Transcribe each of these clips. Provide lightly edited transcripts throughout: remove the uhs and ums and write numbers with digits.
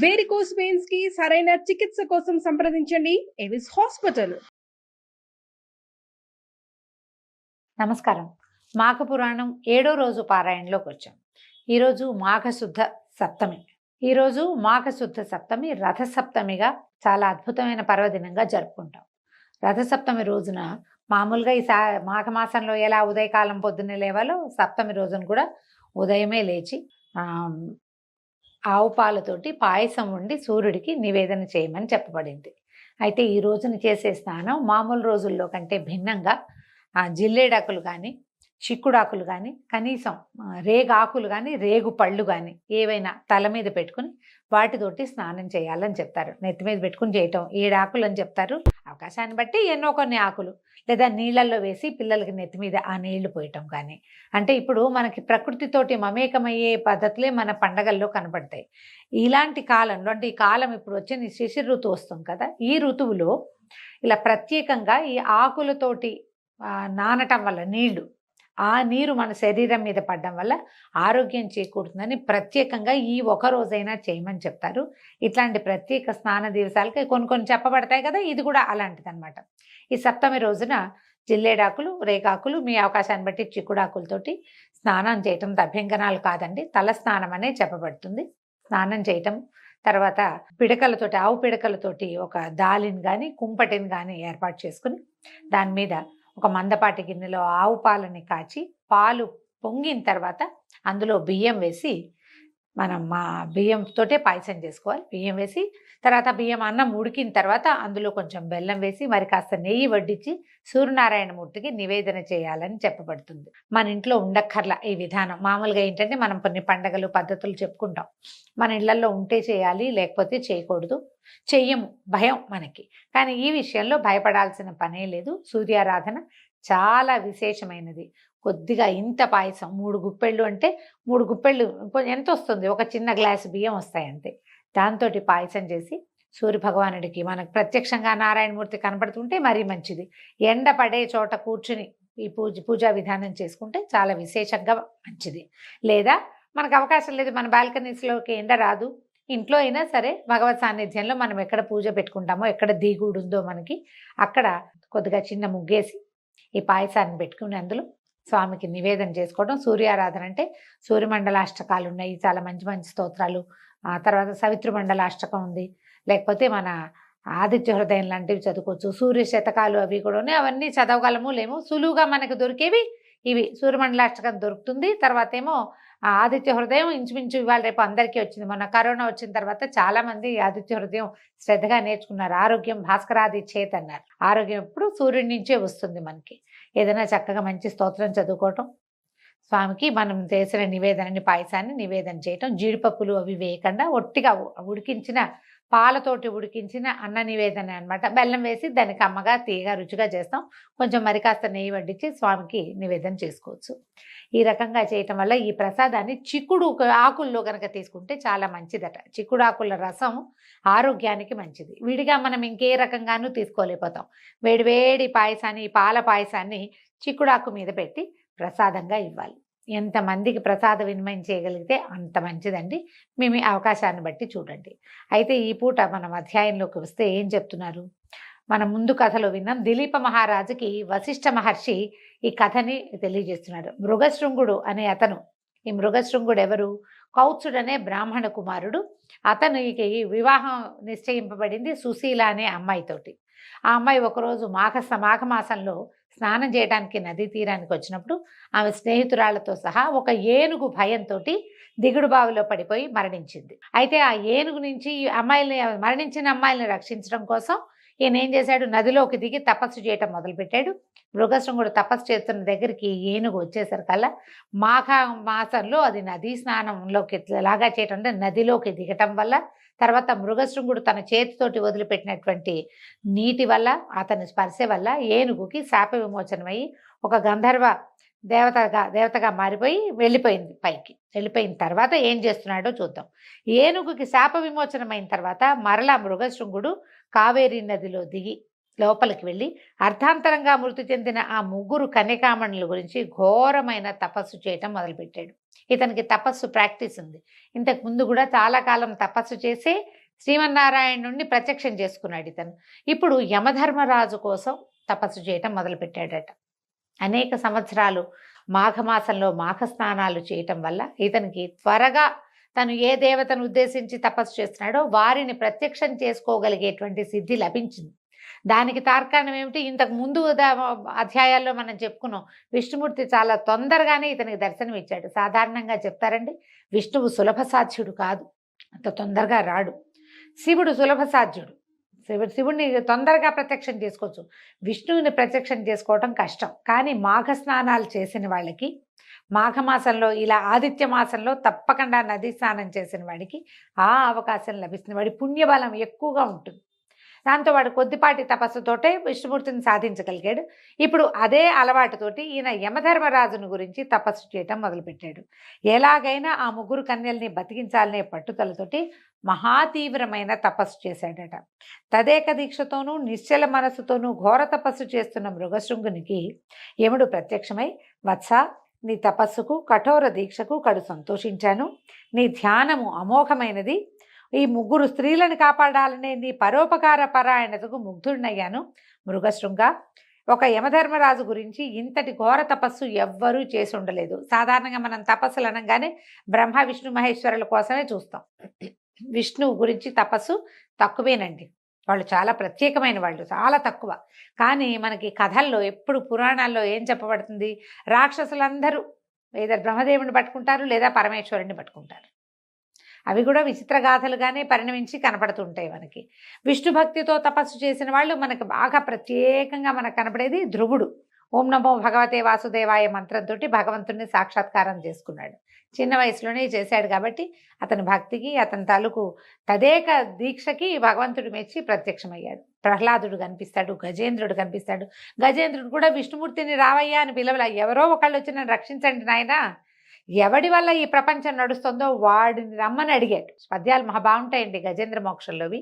Varicose veins కి సరైన చికిత్స కోసం సంప్రదించండి ఎవిస్ హాస్పిటల్. నమస్కారం. మాఘ పురాణం 7వ రోజు పారాయణలోకి వచ్చాం. ఈరోజు మాఘశుద్ధ సప్తమి. ఈరోజు మాఘశుద్ధ సప్తమి రథసప్తమిగా చాలా అద్భుతమైన పర్వదినంగా జరుపుకుంటాం. రథసప్తమి రోజున మామూలుగా ఈ మాఘమాసంలో ఎలా ఉదయకాలం పొద్దున్నే లేవాలో సప్తమి రోజున కూడా ఉదయమే లేచి ఆవు పాలతోటి పాయసం వండి సూర్యుడికి నివేదన చేయమని చెప్పబడింది. అయితే ఈ రోజున చేసే స్నానం మామూలు రోజుల్లో కంటే భిన్నంగా జిల్లేడాకులు కానీ చిక్కుడాకులు కానీ కనీసం రేగాకులు కానీ రేగు పళ్ళు కానీ ఏవైనా తల మీద పెట్టుకుని వాటితోటి స్నానం చేయాలని చెప్తారు. నెత్తి మీద పెట్టుకుని చేయటం 7 ఆకులు అని చెప్తారు. అవకాశాన్ని బట్టి ఎన్నో కొన్ని ఆకులు లేదా నీళ్ళల్లో వేసి పిల్లలకి నెత్తి మీద ఆ నీళ్లు పోయటం కానీ, అంటే ఇప్పుడు మనకి ప్రకృతితోటి మమేకమయ్యే పద్ధతులే మన పండగల్లో కనపడతాయి. ఇలాంటి కాలంలో అంటే ఈ కాలం ఇప్పుడు వచ్చిన శిశిర ఋతువు వస్తుంది కదా, ఈ ఋతువులో ఇలా ప్రత్యేకంగా ఈ ఆకులతోటి నానటం వల్ల నీళ్లు ఆ నీరు మన శరీరం మీద పడడం వల్ల ఆరోగ్యం చేకూరుతుందని ప్రత్యేకంగా ఈ ఒక రోజైనా చేయమని చెప్తారు. ఇట్లాంటి ప్రత్యేక స్నాన దివసాలకి కొన్ని చెప్పబడతాయి కదా, ఇది కూడా అలాంటిది అనమాట. ఈ సప్తమి రోజున జిల్లేడాకులు రేగాకులు మీ అవకాశాన్ని బట్టి చిక్కుడాకులతోటి స్నానం చేయటం అభ్యంగనాలు కాదండి, తల స్నానం అనే చెప్పబడుతుంది. స్నానం చేయటం తర్వాత పిడకలతోటి ఆవు పిడకలతోటి ఒక దాలిని కానీ కుంపటిని కానీ ఏర్పాటు చేసుకుని దాని మీద ఒక మందపాటి గిన్నెలో ఆవు పాలని కాచి పాలు పొంగిన తర్వాత అందులో బియ్యం వేసి మనం బియ్యంతోటే పాయసం చేసుకోవాలి. బియ్యం వేసి తర్వాత బియ్యం అన్నం ఉడికిన తర్వాత అందులో కొంచెం బెల్లం వేసి మరి కాస్త నెయ్యి వడ్డించి సూర్యనారాయణమూర్తికి నివేదన చేయాలని చెప్పబడుతుంది. మన ఇంట్లో ఉండక్కర్లా ఈ విధానం. మామూలుగా ఏంటంటే మనం కొన్ని పండగలు పద్ధతులు చెప్పుకుంటాం, మన ఇళ్లలో ఉంటే చేయాలి లేకపోతే చేయకూడదు, చెయ్యము, భయం మనకి. కానీ ఈ విషయంలో భయపడాల్సిన పనే లేదు. సూర్యారాధన చాలా విశేషమైనది. కొద్దిగా ఇంత పాయసం 3 గుప్పెళ్ళు అంటే 3 గుప్పెళ్ళు ఎంత వస్తుంది, ఒక చిన్న గ్లాసు బియ్యం వస్తాయి అంతే. దాంతో పాయసం చేసి సూర్య భగవానుడికి మనకు ప్రత్యక్షంగా నారాయణమూర్తి కనపడుతుంటే మరీ మంచిది. ఎండ పడే చోట కూర్చుని ఈ పూజా విధానం చేసుకుంటే చాలా విశేషంగా మంచిది. లేదా మనకు అవకాశం లేదు, మన బాల్కనీస్లోకి ఎండ రాదు, ఇంట్లో అయినా సరే భగవత్ సాన్నిధ్యంలో మనం ఎక్కడ పూజ పెట్టుకుంటామో, ఎక్కడ దిగుడు ఉందో మనకి అక్కడ కొద్దిగా చిన్న ముగ్గేసి ఈ పాయసాన్ని పెట్టుకుని అందులో స్వామికి నివేదన చేసుకోవడం. సూర్యారాధన అంటే సూర్యమండలాష్టకాలు ఉన్నాయి, చాలా మంచి మంచి స్తోత్రాలు. ఆ తర్వాత సవితృమండలాష్టకం ఉంది, లేకపోతే మన ఆదిత్య హృదయం లాంటివి చదువుకోవచ్చు. సూర్య శతకాలు అవి కూడా ఉన్నాయి, అవన్నీ చదవగలము లేము. సులువుగా మనకు దొరికేవి ఇవి. సూర్యమండలాష్టకం దొరుకుతుంది. తర్వాత ఏమో ఆదిత్య హృదయం ఇంచుమించు ఇవాళ రేపు అందరికీ వచ్చింది. మొన్న కరోనా వచ్చిన తర్వాత చాలా మంది ఆదిత్య హృదయం శ్రద్ధగా నేర్చుకున్నారు. ఆరోగ్యం భాస్కరాది చేత్ అన్నారు. ఆరోగ్యం ఎప్పుడు సూర్యుడి నుంచే వస్తుంది మనకి. ఏదైనా చక్కగా మంచి స్తోత్రం చదువుకోవటం, స్వామికి మనం చేసిన నివేదనని పాయసాన్ని నివేదన చేయటం, జీడిపప్పులు అవి వేయకుండా ఒట్టిగా ఉడికించిన పాలతోటి ఉడికించిన అన్న నివేదన అనమాట. బెల్లం వేసి దానికి అమ్మగా తీయగా రుచిగా చేస్తాం. కొంచెం మరి కాస్త నెయ్యి వడ్డించి స్వామికి నివేదన చేసుకోవచ్చు. ఈ రకంగా చేయటం వల్ల ఈ ప్రసాదాన్ని చిక్కుడు ఆకుల్లో కనుక తీసుకుంటే చాలా మంచిదట. చిక్కుడు ఆకుల రసం ఆరోగ్యానికి మంచిది. విడిగా మనం ఇంకే రకంగానూ తీసుకోలేకపోతాం. వేడివేడి పాయసాన్ని, పాల పాయసాన్ని చిక్కుడాకు మీద పెట్టి ప్రసాదంగా ఇవ్వాలి. ఎంతమందికి ప్రసాద వినిమయం చేయగలిగితే అంత మంచిదండి. మేము అవకాశాన్ని బట్టి చూడండి. అయితే ఈ పూట మనం అధ్యాయంలోకి వస్తే ఏం చెప్తున్నారు, మనం ముందు కథలో విన్నాం. దిలీప మహారాజుకి వశిష్ఠ మహర్షి ఈ కథని తెలియజేస్తున్నారు. మృగశృంగుడు అనే అతను, ఈ మృగశృంగుడు ఎవరు, కౌత్సుడనే బ్రాహ్మణ కుమారుడు. అతనికి వివాహం నిశ్చయింపబడింది సుశీల అనే అమ్మాయితోటి. ఆ అమ్మాయి ఒకరోజు మాఘమాసంలో స్నానం చేయడానికి నదీ తీరానికి వచ్చినప్పుడు ఆమె స్నేహితురాళ్లతో సహా ఒక ఏనుగు భయంతో దిగుడు బావిలో పడిపోయి మరణించింది. అయితే ఆ ఏనుగు నుంచి మరణించిన అమ్మాయిల్ని రక్షించడం కోసం ఈయన ఏం చేశాడు, నదిలోకి దిగి తపస్సు చేయటం మొదలుపెట్టాడు. మృగశృంగుడు తపస్సు చేస్తున్న దగ్గరికి ఏనుగు వచ్చేసరికల్లా మాఘ మాసంలో అది నదీ స్నానంలోకి ఎలాగా చేయటం అంటే నదిలోకి దిగటం వల్ల, తర్వాత మృగశృంగుడు తన చేతితోటి వదిలిపెట్టినటువంటి నీటి వల్ల, అతని స్పర్శ వల్ల ఏనుగుకి శాప విమోచనమై ఒక గంధర్వ దేవతగా మారిపోయి వెళ్ళిపోయింది పైకి. వెళ్ళిపోయిన తర్వాత ఏం చేస్తున్నాడో చూద్దాం. ఏనుగుకి శాప విమోచనమైన తర్వాత మరలా మృగశృంగుడు కావేరీ నదిలో దిగి లోపలికి వెళ్ళి అర్థాంతరంగా మృతి చెందిన ఆ 3 కన్యకామణుల గురించి ఘోరమైన తపస్సు చేయటం మొదలుపెట్టాడు. ఇతనికి తపస్సు ప్రాక్టీస్ ఉంది. ఇంతకు ముందు కూడా చాలా కాలం తపస్సు చేసి శ్రీమన్నారాయణుడిని ప్రత్యక్షం చేసుకున్నాడు ఇతను. ఇప్పుడు యమధర్మరాజు కోసం తపస్సు చేయటం మొదలుపెట్టాడట. అనేక సంవత్సరాలు మాఘమాసంలో మాఘ స్నానాలు చేయటం వల్ల ఇతనికి త్వరగా తను ఏ దేవతను ఉద్దేశించి తపస్సు చేస్తున్నాడో వారిని ప్రత్యక్షం చేసుకోగలిగేటువంటి సిద్ధి లభించింది. దానికి తార్కాణం ఏమిటి? ఇంతకు ముందు అధ్యాయాల్లో మనం చెప్పుకున్నాం, విష్ణుమూర్తి చాలా తొందరగానే ఇతనికి దర్శనం ఇచ్చాడు. సాధారణంగా చెప్తారండి, విష్ణువు సులభ సాధ్యుడు కాదు, అంత తొందరగా రాడు. శివుడు సులభ సాధ్యుడు, శివుడిని తొందరగా ప్రత్యక్షం చేసుకోవచ్చు, విష్ణువుని ప్రత్యక్షం చేసుకోవటం కష్టం. కానీ మాఘ స్నానాలు చేసిన వాళ్ళకి, మాఘమాసంలో ఇలా ఆదిత్య మాసంలో తప్పకుండా నదీ స్నానం చేసిన వాడికి ఆ అవకాశం లభిస్తుంది. వాడి పుణ్యబలం ఎక్కువగా ఉంటుంది. దాంతో వాడు కొద్దిపాటి తపస్సుతోటే విష్ణుమూర్తిని సాధించగలిగాడు. ఇప్పుడు అదే అలవాటుతోటి ఈయన యమధర్మరాజును గురించి తపస్సు చేయటం మొదలుపెట్టాడు. ఎలాగైనా ఆ ముగ్గురు కన్యల్ని బతికించాలనే పట్టుదలతోటి మహాతీవ్రమైన తపస్సు చేశాడట. తదేక దీక్షతోనూ నిశ్చల మనసుతోనూ ఘోర తపస్సు చేస్తున్న మృగశృంగునికి యముడు ప్రత్యక్షమై, వత్స, నీ తపస్సుకు కఠోర దీక్షకు కడు సంతోషించాను. నీ ధ్యానము అమోఘమైనది. ఈ ముగ్గురు స్త్రీలను కాపాడాలనే నీ పరోపకార పరాయణతకు ముగ్ధుడినయ్యాను. మృగశృంగ, ఒక యమధర్మరాజు గురించి ఇంతటి ఘోర తపస్సు ఎవ్వరూ చేసి ఉండలేదు. సాధారణంగా మనం తపస్సులు అనగానే బ్రహ్మ విష్ణు మహేశ్వరుల కోసమే చూస్తాం. విష్ణువు గురించి తపస్సు తక్కువేనండి. వాళ్ళు చాలా ప్రత్యేకమైన వాళ్ళు, చాలా తక్కువ. కానీ మనకి కథల్లో ఎప్పుడు పురాణాల్లో ఏం చెప్పబడుతుంది? రాక్షసులందరూ లేదా బ్రహ్మదేవుని పట్టుకుంటారు లేదా పరమేశ్వరుని పట్టుకుంటారు. అవి కూడా విచిత్ర గాథలుగానే పరిణమించి కనపడుతుంటాయి మనకి. విష్ణు భక్తితో తపస్సు చేసిన వాళ్ళు మనకు బాగా ప్రత్యేకంగా మనకు కనపడేది ధ్రువుడు. ఓం నమో భగవతే వాసుదేవాయ మంత్రంతో భగవంతుడిని సాక్షాత్కారం చేసుకున్నాడు. చిన్న వయసులోనే చేశాడు కాబట్టి అతని భక్తికి, అతని తాలూకు తదేక దీక్షకి భగవంతుడు మెచ్చి ప్రత్యక్షమయ్యాడు. ప్రహ్లాదుడు కనిపిస్తాడు, గజేంద్రుడు కనిపిస్తాడు. గజేంద్రుడు కూడా విష్ణుమూర్తిని రావయ్యా అని పిలవల, ఎవరో ఒకళ్ళు వచ్చి నన్ను రక్షించండి నాయనా, ఎవడి వల్ల ఈ ప్రపంచం నడుస్తుందో వాడిని రమ్మని అడిగాడు. పద్యాలు మహా బాగుంటాయండి గజేంద్ర మోక్షంలోవి.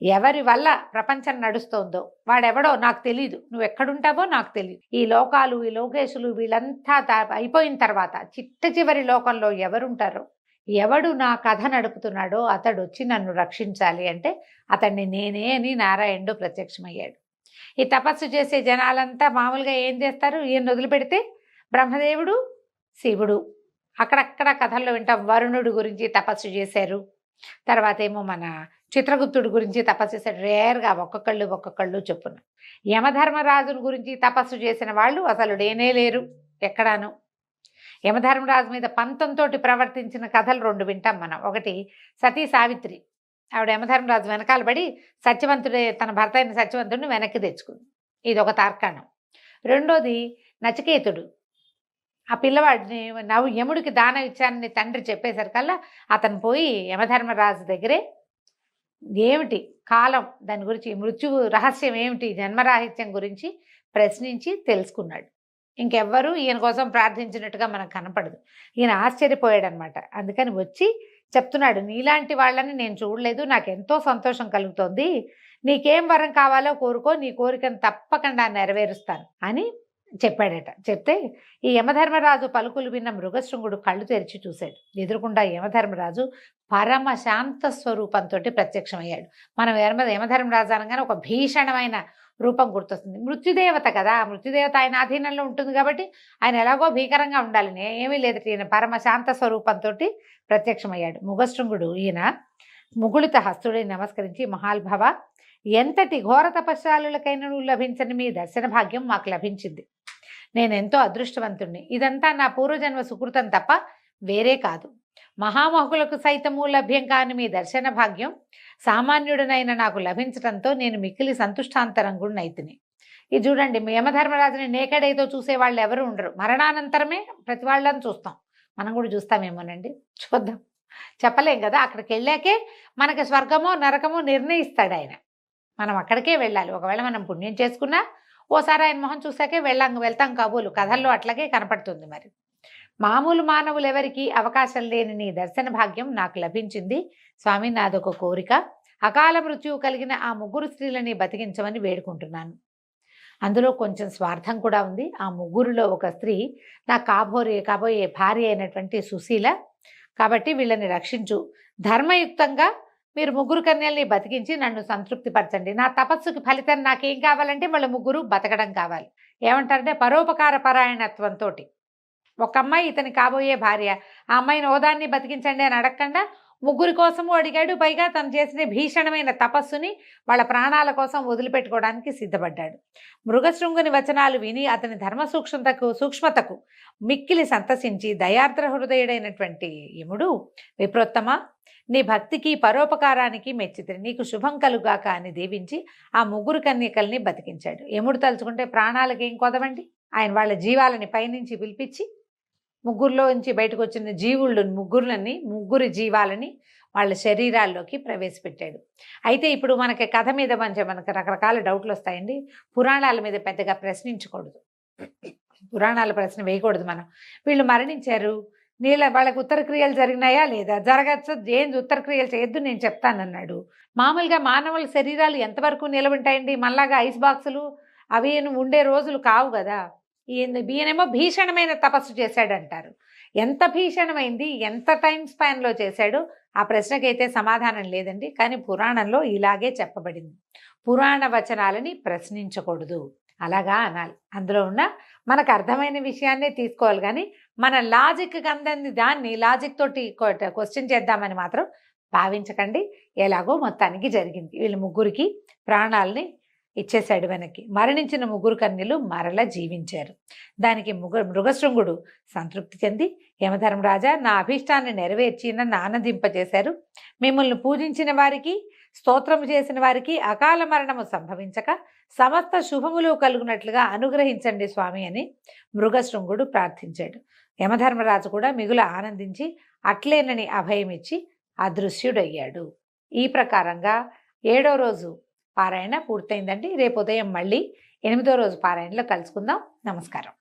ఎవరి వల్ల ప్రపంచం నడుస్తోందో వాడెవడో నాకు తెలీదు, నువ్వు ఎక్కడుంటావో నాకు తెలియదు. ఈ లోకాలు, ఈ లోకేశులు వీళ్ళంతా అయిపోయిన తర్వాత చిట్ట చివరి లోకంలో ఎవరుంటారో, ఎవడు నా కథ నడుపుతున్నాడో అతడు వచ్చి నన్ను రక్షించాలి అంటే అతన్ని నేనే అని నారాయణుడు ప్రత్యక్షమయ్యాడు. ఈ తపస్సు చేసే జనాలంతా మామూలుగా ఏం చేస్తారు? ఈయన వదిలిపెడితే బ్రహ్మదేవుడు, శివుడు, అక్కడక్కడ కథల్లో వింటాం. వరుణుడి గురించి తపస్సు చేశారు. తర్వాత ఏమో మన చిత్రగుప్తుడి గురించి తపస్సు చేశాడు. రేర్గా ఒక్కొక్కళ్ళు చెప్పున. యమధర్మరాజుని గురించి తపస్సు చేసిన వాళ్ళు అసలు లేనే లేరు ఎక్కడాను. యమధర్మరాజు మీద పంతంతో ప్రవర్తించిన కథలు రెండు వింటాం మనం. ఒకటి సతీ సావిత్రి, ఆవిడ యమధర్మరాజు వెనకాల పడి సత్యవంతుడే, తన భర్త అయిన సత్యవంతుడిని వెనక్కి తెచ్చుకుంది. ఇది ఒక తార్కాణం. రెండోది నచికేతుడు, ఆ పిల్లవాడిని యముడికి దానం ఇచ్చానని తండ్రి చెప్పేసరికల్లా అతను పోయి యమధర్మరాజు దగ్గరే ఏమిటి కాలం, దాని గురించి మృత్యువు రహస్యం ఏమిటి, జన్మరాహిత్యం గురించి ప్రశ్నించి తెలుసుకున్నాడు. ఇంకెవ్వరూ ఈయన కోసం ప్రార్థించినట్టుగా మనకు కనపడదు. ఈయన ఆశ్చర్యపోయాడనమాట. అందుకని వచ్చి చెప్తున్నాడు, నీలాంటి వాళ్ళని నేను చూడలేదు, నాకు ఎంతో సంతోషం కలుగుతోంది, నీకేం వరం కావాలో కోరుకో, నీ కోరికను తప్పకుండా నెరవేరుస్తాను అని చెప్పాడట. చెప్తే ఈ యమధర్మరాజు పలుకులు విన్న మృగశృంగుడు కళ్ళు తెరిచి చూశాడు. ఎదురుకుండా యమధర్మరాజు పరమ శాంత స్వరూపంతో ప్రత్యక్షమయ్యాడు. మనం యమధర్మరాజు అనగానే ఒక భీషణమైన రూపం గుర్తొస్తుంది. మృత్యుదేవత కదా, మృత్యుదేవత ఆయన ఆధీనంలో ఉంటుంది కాబట్టి ఆయన ఎలాగో భీకరంగా ఉండాలని ఏమీ లేదు. ఈయన పరమ శాంత స్వరూపంతో ప్రత్యక్షమయ్యాడు. మృగశృంగుడు ఈయన ముగుళిత హస్తుడి నమస్కరించి, మహాల్భవ, ఎంతటి ఘోర తపస్సాలులకైనా లభించని మీ దర్శన భాగ్యం మాకు లభించింది. నేనెంతో అదృష్టవంతుణ్ణి. ఇదంతా నా పూర్వజన్మ సుకృతం తప్ప వేరే కాదు. మహామహులకు సైతము లభ్యం కాని మీ దర్శన భాగ్యం సామాన్యుడనైన నాకు లభించడంతో నేను మిక్కిలి సంతుష్టాంతరంగుడినైతిని. ఇది చూడండి, యమధర్మరాజుని నేకడైతో చూసేవాళ్ళు ఎవరు ఉండరు. మరణానంతరమే ప్రతి వాళ్ళని చూస్తాం. మనం కూడా చూస్తామేమోనండి, చూద్దాం, చెప్పలేం కదా. అక్కడికి వెళ్ళాకే మనకి స్వర్గమో నరకమో నిర్ణయిస్తాడు ఆయన. మనం అక్కడికే వెళ్ళాలి. ఒకవేళ మనం పుణ్యం చేసుకున్నా ఓసారి ఆయన మొహం చూసాకే వెళ్తాం కాబోలు. కథల్లో అట్లాగే కనపడుతుంది. మరి మామూలు మానవులు ఎవరికి అవకాశం లేని నీ దర్శన భాగ్యం నాకు లభించింది. స్వామి, నాదొక కోరిక, అకాల మృత్యువు కలిగిన ఆ ముగ్గురు స్త్రీలని బతికించమని వేడుకుంటున్నాను. అందులో కొంచెం స్వార్థం కూడా ఉంది. ఆ ముగ్గురిలో ఒక స్త్రీ నా కాబోయే భార్య అయినటువంటి సుశీల, కాబట్టి వీళ్ళని రక్షించు, ధర్మయుక్తంగా మీరు ముగ్గురు కన్యల్ని బతికించి నన్ను సంతృప్తిపరచండి. నా తపస్సుకి ఫలితం నాకేం కావాలంటే వాళ్ళ ముగ్గురు బతకడం కావాలి. ఏమంటారంటే పరోపకార పరాయణత్వంతో ఒక అమ్మాయి ఇతని కాబోయే భార్య, ఆ అమ్మాయిని ఓదాన్ని బతికించండి అని అడగకుండా ముగ్గురి కోసము అడిగాడు. పైగా తను చేసిన భీషణమైన తపస్సుని వాళ్ళ ప్రాణాల కోసం వదిలిపెట్టుకోవడానికి సిద్ధపడ్డాడు. మృగశృంగుని వచనాలు విని అతని ధర్మ సూక్ష్మతకు మిక్కిలి సంతసించి దయార్ద్ర హృదయుడైనటువంటి యముడు, విప్రోత్తమ, నీ భక్తికి పరోపకారానికి మెచ్చితిని, నీకు శుభం కలుగాక అని దీవించి ఆ ముగ్గురు కన్యకల్ని బతికించాడు. యముడు తలుచుకుంటే ప్రాణాలకి ఏం కొదవండి. ఆయన వాళ్ళ జీవాలని పైనుంచి పిలిపించి ముగ్గురులోంచి బయటకు వచ్చిన ముగ్గురి జీవాలని వాళ్ళ శరీరాల్లోకి ప్రవేశపెట్టాడు. అయితే ఇప్పుడు మనకి కథ మీద మనకు రకరకాల డౌట్లు వస్తాయండి. పురాణాల మీద పెద్దగా ప్రశ్నించకూడదు, పురాణాల ప్రశ్న వేయకూడదు. మనం వీళ్ళు మరణించారు, వాళ్ళకి ఉత్తరక్రియలు జరిగినాయా లేదా, జరగచ్చు, ఏం ఉత్తరక్రియలు చేయొద్దు నేను చెప్తానన్నాడు. మామూలుగా మానవుల శరీరాలు ఎంతవరకు నిలబెంటాయండి? మనలాగా ఐస్ బాక్సులు అవి ఉండే రోజులు కావు కదా. ఈయనేమో భీషణమైన తపస్సు చేశాడంటారు. ఎంత భీషణమైంది, ఎంత టైం స్పాన్లో చేశాడు, ఆ ప్రశ్నకైతే సమాధానం లేదండి. కానీ పురాణంలో ఇలాగే చెప్పబడింది, పురాణ వచనాలని ప్రశ్నించకూడదు, అలాగా అనాలి. అందులో ఉన్న మనకు అర్థమైన విషయాన్నే తీసుకోవాలి, కానీ మన లాజిక్కి అందని దాన్ని లాజిక్ తోటి క్వశ్చన్ చేద్దామని మాత్రం భావించకండి. ఎలాగో మొత్తానికి జరిగింది. వీళ్ళు ముగ్గురికి ప్రాణాలని ఇచ్చేశాడు వెనక్కి. మరణించిన ముగ్గురు కన్యలు మరల జీవించారు. దానికి మృగశృంగుడు సంతృప్తి చెంది, యమధర్మరాజా, నా అభీష్టాన్ని నెరవేర్చి నన్ను ఆనందింపజేశారు. మిమ్మల్ని పూజించిన వారికి, స్తోత్రము చేసిన వారికి అకాల మరణము సంభవించక సమస్త శుభములు కలుగునట్లుగా అనుగ్రహించండి స్వామి అని మృగశృంగుడు ప్రార్థించాడు. యమధర్మరాజు కూడా మిగుల ఆనందించి అట్లేనని అభయమిచ్చి అదృశ్యుడయ్యాడు. ఈ ప్రకారంగా 7వ రోజు పారాయణ పూర్తయిందండి. రేపు ఉదయం మళ్ళీ 8వ రోజు పారాయణలో కలుసుకుందాం. నమస్కారం.